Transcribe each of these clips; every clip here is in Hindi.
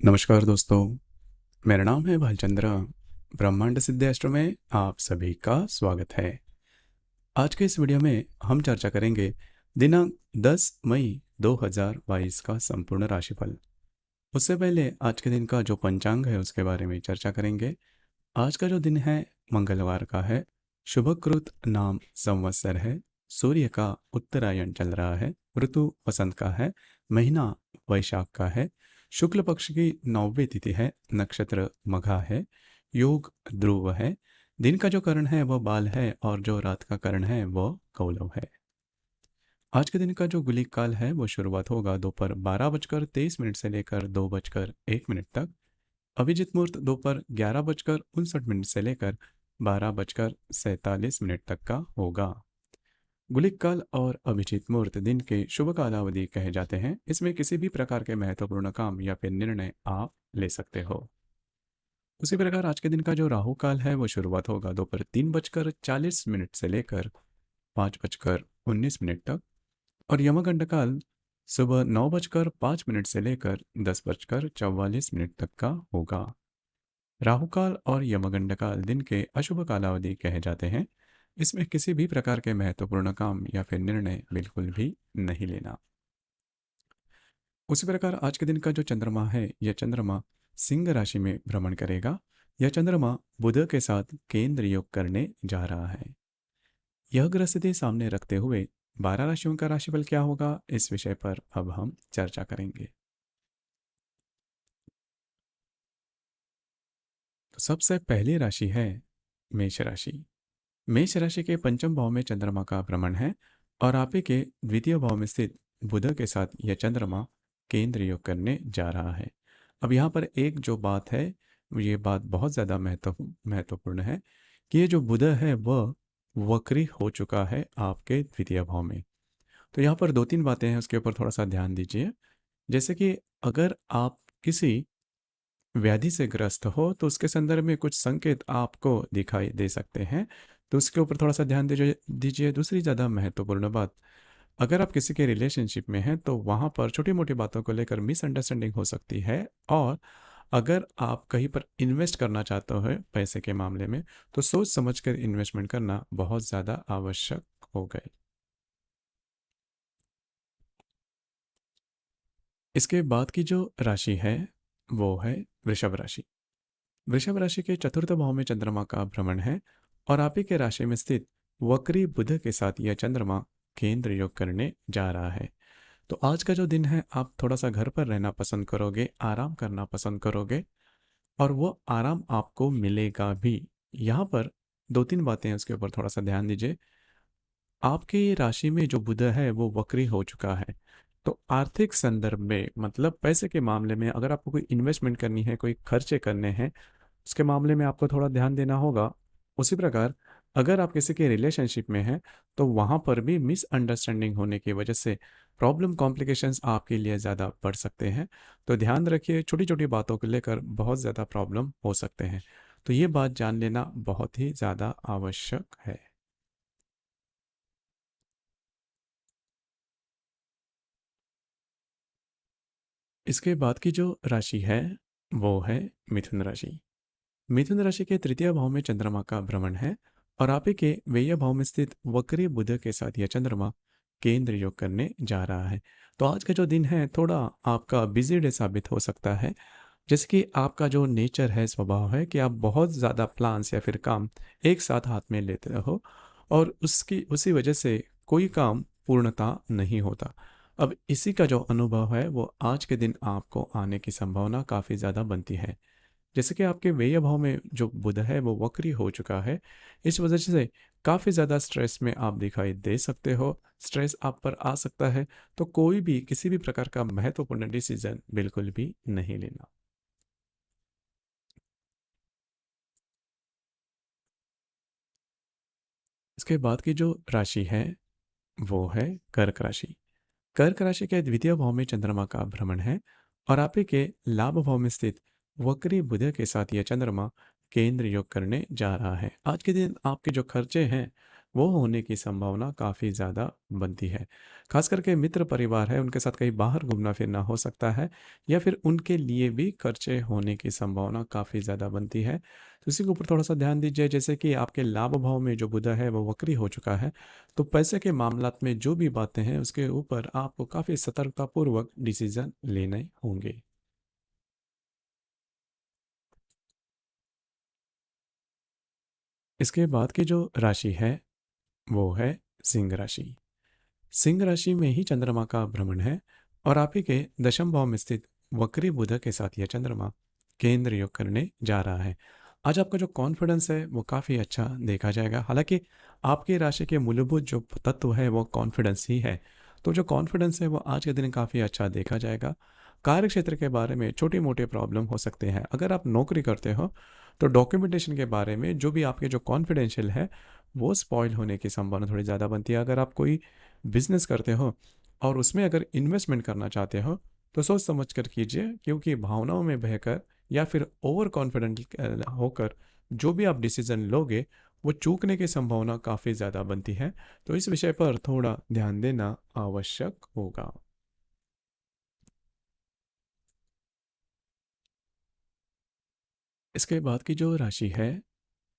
नमस्कार दोस्तों, मेरा नाम है भालचंद्र। ब्रह्मांड सिद्धेश्वर में आप सभी का स्वागत है। आज के इस वीडियो में हम चर्चा करेंगे दिनांक 10 मई 2022 का संपूर्ण राशिफल। उससे पहले आज के दिन का जो पंचांग है उसके बारे में चर्चा करेंगे। आज का जो दिन है मंगलवार का है। शुभकृत नाम संवत्सर है। सूर्य का उत्तरायण चल रहा है। ऋतु वसंत का है। महीना वैशाख का है। शुक्ल पक्ष की 9वीं तिथि है। नक्षत्र मघा है। योग ध्रुव है। दिन का जो करण है वह बाल है और जो रात का करण है वह कौलव है। आज के दिन का जो गुलिक काल है वो शुरुआत होगा दोपहर 12:23 से लेकर 2:01 तक। अभिजित मुहूर्त दोपहर 11:59 से लेकर 12:47 तक का होगा। गुलिक काल और अभिजित मुहूर्त दिन के शुभ कालावधि कहे जाते हैं। इसमें किसी भी प्रकार के महत्वपूर्ण काम या फिर निर्णय आप ले सकते हो। उसी प्रकार आज के दिन का जो राहु काल है वो शुरुआत होगा दोपहर 3:40 से लेकर 5:19 तक। और यमगंड काल सुबह 9:05 से लेकर 10:44 तक का होगा। राहु काल और यमगंड काल दिन के अशुभ कालावधि कहे जाते हैं। इसमें किसी भी प्रकार के महत्वपूर्ण काम या फिर निर्णय बिल्कुल भी नहीं लेना। उसी प्रकार आज के दिन का जो चंद्रमा है यह चंद्रमा सिंह राशि में भ्रमण करेगा। यह चंद्रमा बुध के साथ केंद्र योग करने जा रहा है। यह ग्रह स्थिति सामने रखते हुए 12 राशियों का राशिफल क्या होगा, इस विषय पर अब हम चर्चा करेंगे। तो सबसे पहली राशि है मेष राशि। मेष राशि के पंचम भाव में चंद्रमा का भ्रमण है और आप ही के द्वितीय भाव में स्थित बुध के साथ यह चंद्रमा केंद्र योग करने जा रहा है। अब यहाँ पर एक जो बात है, ये बात बहुत ज़्यादा महत्वपूर्ण है कि ये जो बुध है वह वक्री हो चुका है आपके द्वितीय भाव में। तो यहाँ पर दो तीन बातें हैं, उसके ऊपर थोड़ा सा ध्यान दीजिए। जैसे कि अगर आप किसी व्याधि से ग्रस्त हो तो उसके संदर्भ में कुछ संकेत आपको दिखाई दे सकते हैं, तो उसके ऊपर थोड़ा सा ध्यान दीजिए। दूसरी ज़्यादा महत्वपूर्ण बात, अगर आप किसी के रिलेशनशिप में हैं तो वहाँ पर छोटी मोटी बातों को लेकर मिसअंडरस्टैंडिंग हो सकती है। और अगर आप कहीं पर इन्वेस्ट करना चाहते हो पैसे के मामले में तो सोच समझकर इन्वेस्टमेंट करना बहुत ज़्यादा आवश्यक हो गए। इसके बाद की जो राशि है वो है वृषभ राशि। वृषभ राशि के चतुर्थ भाव में चंद्रमा का भ्रमण है और आप ही के राशि में स्थित वक्री बुध के साथ यह चंद्रमा केंद्र योग करने जा रहा है। तो आज का जो दिन है आप थोड़ा सा घर पर रहना पसंद करोगे, आराम करना पसंद करोगे और वो आराम आपको मिलेगा भी। यहाँ पर दो तीन बातें हैं, उसके ऊपर थोड़ा सा ध्यान दीजिए। आपकी राशि में जो बुध है वो वक्री हो चुका है। तो आर्थिक संदर्भ में मतलब पैसे के मामले में अगर आपको कोई इन्वेस्टमेंट करनी है, कोई खर्चे करने हैं, उसके मामले में आपको थोड़ा ध्यान देना होगा। उसी प्रकार अगर आप किसी के रिलेशनशिप में हैं तो वहाँ पर भी मिसअंडरस्टैंडिंग होने की वजह से प्रॉब्लम कॉम्प्लिकेशंस आपके लिए ज़्यादा बढ़ सकते हैं। तो ध्यान रखिए, छोटी छोटी बातों को लेकर बहुत ज़्यादा प्रॉब्लम हो सकते हैं। तो ये बात जान लेना बहुत ही ज़्यादा आवश्यक है। इसके बाद की जो राशि है वो है मिथुन राशि। मिथुन राशि के तृतीय भाव में चंद्रमा का भ्रमण है और आप ही के व्यय भाव में स्थित वक्री बुध के साथ यह चंद्रमा केंद्र योग करने जा रहा है। तो आज का जो दिन है थोड़ा आपका बिजी डे साबित हो सकता है। जैसे कि आपका जो नेचर है, स्वभाव है कि आप बहुत ज़्यादा प्लान्स या फिर काम एक साथ हाथ में लेते हो और उसकी उसी वजह से कोई काम पूर्णता नहीं होता। अब इसी का जो अनुभव है वो आज के दिन आपको आने की संभावना काफ़ी ज़्यादा बनती है। जैसे कि आपके व्यय भाव में जो बुध है वो वक्री हो चुका है, इस वजह से काफ़ी ज़्यादा स्ट्रेस में आप दिखाई दे सकते हो। स्ट्रेस आप पर आ सकता है, तो कोई भी किसी भी प्रकार का महत्वपूर्ण डिसीजन बिल्कुल भी नहीं लेना। इसके बाद की जो राशि है वो है कर्क राशि। कर्क राशि के द्वितीय भाव में चंद्रमा का भ्रमण है और आप ही के लाभ भाव में स्थित वक्री बुध के साथ यह चंद्रमा केंद्र योग करने जा रहा है। आज के दिन आपके जो खर्चे हैं वो होने की संभावना काफ़ी ज़्यादा बनती है। खास करके मित्र परिवार है, उनके साथ कहीं बाहर घूमना-फिरना हो सकता है या फिर उनके लिए भी खर्चे होने की संभावना काफ़ी ज़्यादा बनती है। तो इसी के ऊपर थोड़ा-सा ध्यान दीजिए, जैसे कि आपके लाभ भाव में जो बुध है वो वक्री हो चुका है, तो पैसे के मामलात में जो भी बातें हैं उसके ऊपर आपको काफ़ी सतर्कतापूर्वक डिसीज़न लेने होंगे। इसके बाद की जो राशि है वो है सिंह राशि। सिंह राशि में ही चंद्रमा का भ्रमण है और आप ही के दशम भाव में स्थित वक्री बुध के साथ यह चंद्रमा केंद्र योग करने जा रहा है। आज आपका जो कॉन्फिडेंस है वो काफ़ी अच्छा देखा जाएगा। हालांकि आपकी राशि के मूलभूत जो तत्व है वो कॉन्फिडेंस ही है, तो जो कॉन्फिडेंस है वो आज के दिन काफ़ी अच्छा देखा जाएगा। कार्य क्षेत्र के बारे में छोटे मोटे प्रॉब्लम हो सकते हैं। अगर आप नौकरी करते हो तो डॉक्यूमेंटेशन के बारे में जो भी आपके जो कॉन्फिडेंशियल है वो स्पॉइल होने की संभावना थोड़ी ज़्यादा बनती है। अगर आप कोई बिजनेस करते हो और उसमें अगर इन्वेस्टमेंट करना चाहते हो तो सोच समझ कर कीजिए, क्योंकि भावनाओं में बहकर या फिर ओवर कॉन्फिडेंट होकर जो भी आप डिसीजन लोगे वो चूकने की संभावना काफ़ी ज़्यादा बनती है। तो इस विषय पर थोड़ा ध्यान देना आवश्यक होगा। इसके बाद की जो राशि है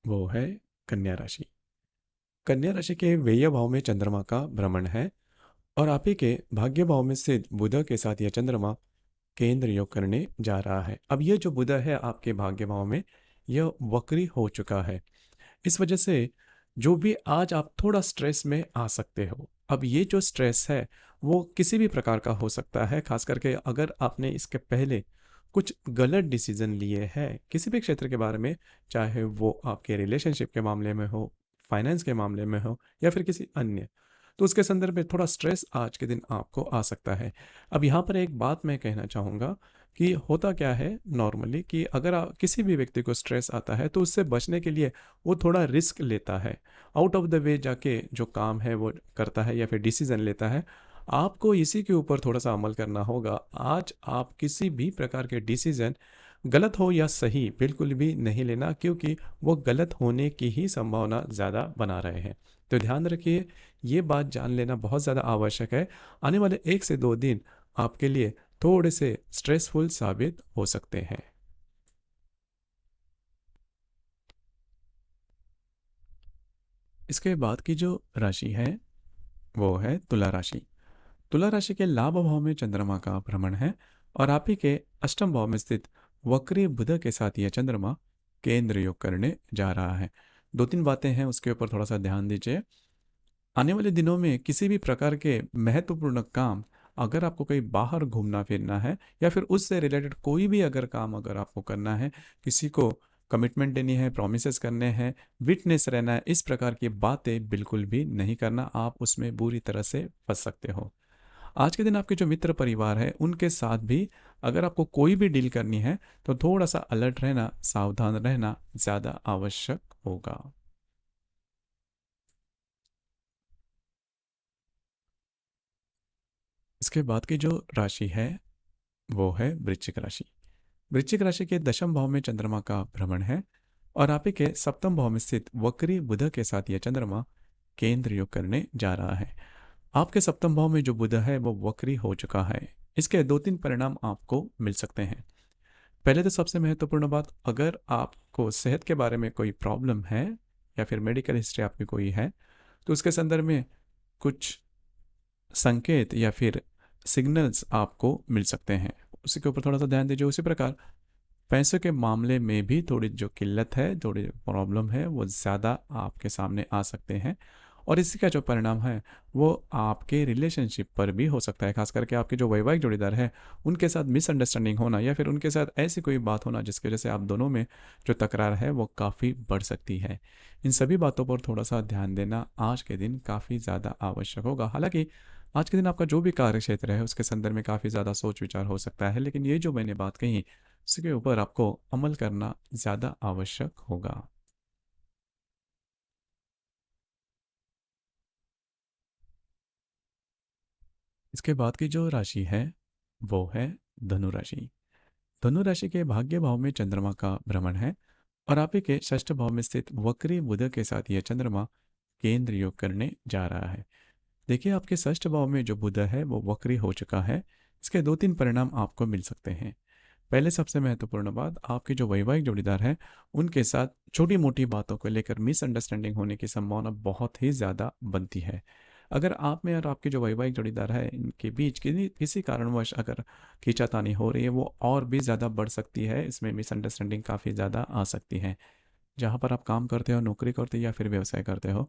वो है कन्या राशि। कन्या राशि के व्यय भाव में चंद्रमा का भ्रमण है और आप ही के भाग्य भाव में स्थित बुध के साथ यह चंद्रमा केंद्र योग करने जा रहा है। अब ये जो बुध है आपके भाग्य भाव में, यह वक्री हो चुका है। इस वजह से जो भी आज आप थोड़ा स्ट्रेस में आ सकते हो। अब ये जो स्ट्रेस है वो किसी भी प्रकार का हो सकता है, खास करके अगर आपने इसके पहले कुछ गलत डिसीजन लिए हैं किसी भी क्षेत्र के बारे में, चाहे वो आपके रिलेशनशिप के मामले में हो, फाइनेंस के मामले में हो या फिर किसी अन्य, तो उसके संदर्भ में थोड़ा स्ट्रेस आज के दिन आपको आ सकता है। अब यहाँ पर एक बात मैं कहना चाहूँगा कि होता क्या है नॉर्मली कि अगर किसी भी व्यक्ति को स्ट्रेस आता है तो उससे बचने के लिए वो थोड़ा रिस्क लेता है, आउट ऑफ द वे जाके जो काम है वो करता है या फिर डिसीजन लेता है। आपको इसी के ऊपर थोड़ा सा अमल करना होगा। आज आप किसी भी प्रकार के डिसीजन, गलत हो या सही, बिल्कुल भी नहीं लेना, क्योंकि वो गलत होने की ही संभावना ज़्यादा बना रहे हैं। तो ध्यान रखिए, ये बात जान लेना बहुत ज़्यादा आवश्यक है। आने वाले 1 से 2 दिन आपके लिए थोड़े से स्ट्रेसफुल साबित हो सकते हैं। इसके बाद की जो राशि है वो है तुला राशि। तुला राशि के लाभ भाव में चंद्रमा का भ्रमण है और आप ही के अष्टम भाव में स्थित वक्री बुध के साथ यह चंद्रमा केंद्र योग करने जा रहा है। 2 3 बातें हैं उसके ऊपर थोड़ा सा ध्यान दीजिए। आने वाले दिनों में किसी भी प्रकार के महत्वपूर्ण काम, अगर आपको कहीं बाहर घूमना फिरना है या फिर उससे रिलेटेड कोई भी अगर काम अगर आपको करना है, किसी को कमिटमेंट देनी है, प्रोमिसेस करने हैं, विटनेस रहना है, इस प्रकार की बातें बिल्कुल भी नहीं करना। आप उसमें बुरी तरह से फंस सकते हो। आज के दिन आपके जो मित्र परिवार है उनके साथ भी अगर आपको कोई भी डील करनी है तो थोड़ा सा अलर्ट रहना, सावधान रहना ज़्यादा आवश्यक होगा। इसके बाद की जो राशि है वो है वृश्चिक राशि। वृश्चिक राशि के दशम भाव में चंद्रमा का भ्रमण है और आप ही के सप्तम भाव में स्थित वक्री बुध के साथ यह चंद्रमा केंद्र योग करने जा रहा है। आपके सप्तम भाव में जो बुध है वो वक्री हो चुका है। इसके 2 3 परिणाम आपको मिल सकते हैं। पहले तो सबसे महत्वपूर्ण बात, अगर आपको सेहत के बारे में कोई प्रॉब्लम है या फिर मेडिकल हिस्ट्री आपकी कोई है तो उसके संदर्भ में कुछ संकेत या फिर सिग्नल्स आपको मिल सकते हैं, उसी के ऊपर थोड़ा सा ध्यान दीजिए। उसी प्रकार पैसों के मामले में भी थोड़ी जो किल्लत है, थोड़ी प्रॉब्लम है, वो ज़्यादा आपके सामने आ सकते हैं और इसी का जो परिणाम है वो आपके रिलेशनशिप पर भी हो सकता है। खास करके आपके जो वैवाहिक जोड़ीदार है उनके साथ मिसअंडरस्टैंडिंग होना या फिर उनके साथ ऐसी कोई बात होना जिसकी वजह से आप दोनों में जो तकरार है वो काफ़ी बढ़ सकती है। इन सभी बातों पर थोड़ा सा ध्यान देना आज के दिन काफ़ी ज़्यादा आवश्यक होगा। हालांकि आज के दिन आपका जो भी कार्य क्षेत्र है उसके संदर्भ में काफ़ी ज़्यादा सोच विचार हो सकता है, लेकिन ये जो मैंने बात कही इसके ऊपर आपको अमल करना ज़्यादा आवश्यक होगा। इसके बाद की जो राशि है वो है धनु राशि। धनु राशि के भाग्य भाव में चंद्रमा का भ्रमण है और आप ही के षष्ठ भाव में स्थित वक्री बुध के साथ यह चंद्रमा केंद्र योग करने जा रहा है। देखिए, आपके षष्ठ भाव में जो बुध है वो वक्री हो चुका है। इसके दो तीन परिणाम आपको मिल सकते हैं। पहले सबसे महत्वपूर्ण बात, आपके जो वैवाहिक जोड़ीदार हैं उनके साथ छोटी मोटी बातों को लेकर मिसअंडरस्टैंडिंग होने की संभावना बहुत ही ज़्यादा बनती है। अगर आप में और आपके जो वैवाहिक जोड़ीदार है इनके बीच किसी कारणवश अगर खींचातानी हो रही है, वो और भी ज़्यादा बढ़ सकती है। इसमें मिसअंडरस्टैंडिंग काफ़ी ज़्यादा आ सकती है। जहाँ पर आप काम करते हो, नौकरी करते हो या फिर व्यवसाय करते हो,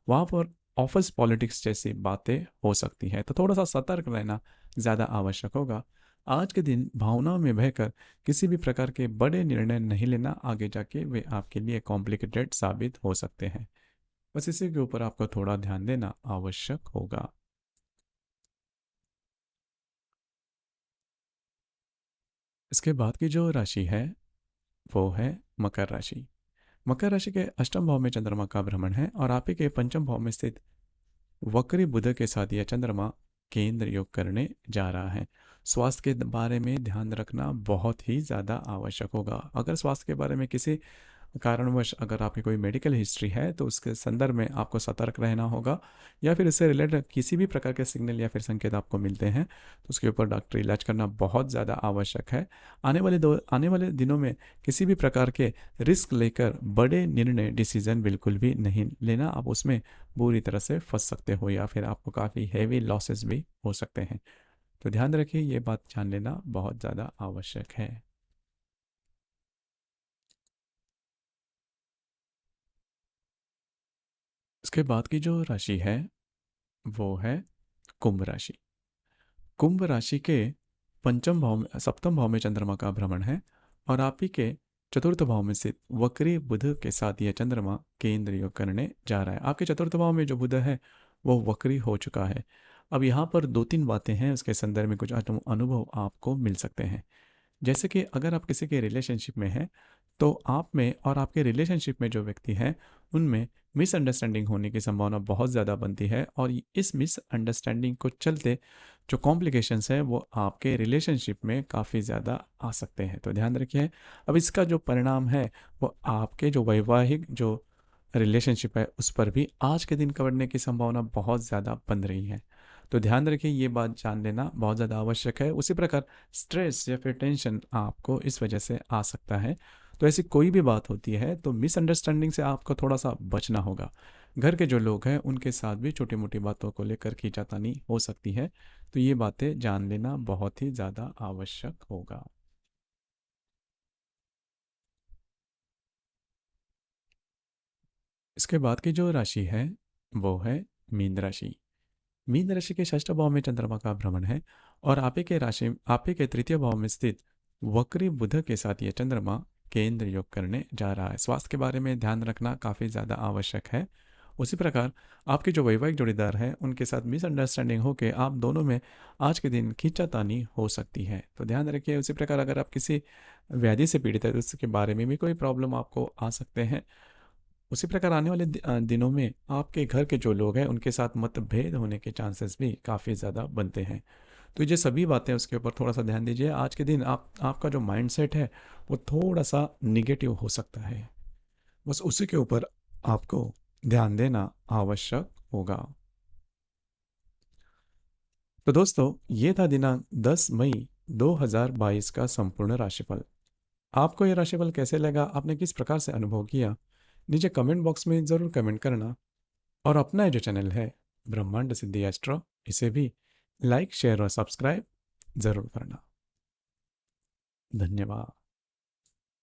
वहाँ पर ऑफिस पॉलिटिक्स जैसी बातें हो सकती हैं, तो थोड़ा सा सतर्क रहना ज़्यादा आवश्यक होगा। आज के दिन भावनाओं में बहकर किसी भी प्रकार के बड़े निर्णय नहीं लेना, आगे जाके वे आपके लिए कॉम्प्लिकेटेड साबित हो सकते हैं। बस इसी के ऊपर आपको थोड़ा ध्यान देना आवश्यक होगा। इसके बाद की जो राशि है वो है मकर राशि। मकर राशि के अष्टम भाव में चंद्रमा का भ्रमण है और आप ही के पंचम भाव में स्थित वक्री बुध के साथ यह चंद्रमा केंद्र योग करने जा रहा है। स्वास्थ्य के बारे में ध्यान रखना बहुत ही ज़्यादा आवश्यक होगा। अगर स्वास्थ्य के बारे में किसी कारणवश अगर आपकी कोई मेडिकल हिस्ट्री है तो उसके संदर्भ में आपको सतर्क रहना होगा, या फिर इससे रिलेटेड किसी भी प्रकार के सिग्नल या फिर संकेत आपको मिलते हैं तो उसके ऊपर डॉक्टरी इलाज करना बहुत ज़्यादा आवश्यक है। आने वाले दिनों में किसी भी प्रकार के रिस्क लेकर बड़े निर्णय डिसीजन बिल्कुल भी नहीं लेना। आप उसमें बुरी तरह से फंस सकते हो या फिर आपको काफ़ी हैवी लॉसेस भी हो सकते हैं। तो ध्यान रखिए, ये बात जान लेना बहुत ज़्यादा आवश्यक है। इसके बाद की जो राशि है वो है कुंभ राशि। कुंभ राशि के पंचम भाव में सप्तम भाव में चंद्रमा का भ्रमण है और आप ही के चतुर्थ भाव में स्थित वक्री बुध के साथ यह चंद्रमा केंद्र योग करने जा रहा है। आपके चतुर्थ भाव में जो बुध है वो वक्री हो चुका है। अब यहाँ पर दो तीन बातें हैं, उसके संदर्भ में कुछ अनुभव आपको मिल सकते हैं। जैसे कि अगर आप किसी के रिलेशनशिप में हैं तो आप में और आपके रिलेशनशिप में जो व्यक्ति हैं उनमें मिसअंडरस्टैंडिंग होने की संभावना बहुत ज़्यादा बनती है, और इस मिसअंडरस्टैंडिंग को चलते जो कॉम्प्लिकेशंस हैं वो आपके रिलेशनशिप में काफ़ी ज़्यादा आ सकते हैं। तो ध्यान रखिए। अब इसका जो परिणाम है वो आपके जो वैवाहिक जो रिलेशनशिप है उस पर भी आज के दिन कवरने की संभावना बहुत ज़्यादा बन रही है। तो ध्यान रखिए, ये बात जान लेना बहुत ज़्यादा आवश्यक है। उसी प्रकार स्ट्रेस या फिर टेंशन आपको इस वजह से आ सकता है। तो ऐसी कोई भी बात होती है तो मिसअंडरस्टैंडिंग से आपको थोड़ा सा बचना होगा। घर के जो लोग हैं उनके साथ भी छोटी मोटी बातों को लेकर खींचातानी हो सकती है। तो ये बातें जान लेना बहुत ही ज़्यादा आवश्यक होगा। इसके बाद की जो राशि है वो है मीन राशि। मीन राशि के षष्ठ भाव में चंद्रमा का भ्रमण है और आप ही के तृतीय भाव में स्थित वक्री बुध के साथ ये चंद्रमा केंद्र योग करने जा रहा है। स्वास्थ्य के बारे में ध्यान रखना काफ़ी ज़्यादा आवश्यक है। उसी प्रकार आपके जो वैवाहिक जोड़ीदार हैं उनके साथ मिसअंडरस्टैंडिंग होकर आप दोनों में आज के दिन खींचातानी हो सकती है। तो ध्यान रखिए। उसी प्रकार अगर आप किसी व्याधि से पीड़ित है तो उसके बारे में भी कोई प्रॉब्लम आपको आ सकते हैं। उसी प्रकार आने वाले दिनों में आपके घर के जो लोग हैं उनके साथ मतभेद होने के चांसेस भी काफ़ी ज़्यादा बनते हैं। तो ये सभी बातें उसके ऊपर थोड़ा सा ध्यान दीजिए। आज के दिन आपका जो माइंडसेट है वो थोड़ा सा निगेटिव हो सकता है। बस उसी के ऊपर आपको ध्यान देना आवश्यक होगा। तो दोस्तों, ये था दिनांक 10 मई 2022 का संपूर्ण राशिफल। आपको ये राशिफल कैसे लगा, आपने किस प्रकार से अनुभव किया, नीचे कमेंट बॉक्स में ज़रूर कमेंट करना। और अपना ये जो चैनल है ब्रह्मांड सिद्धि एस्ट्रो, इसे भी लाइक शेयर और सब्सक्राइब ज़रूर करना। धन्यवाद।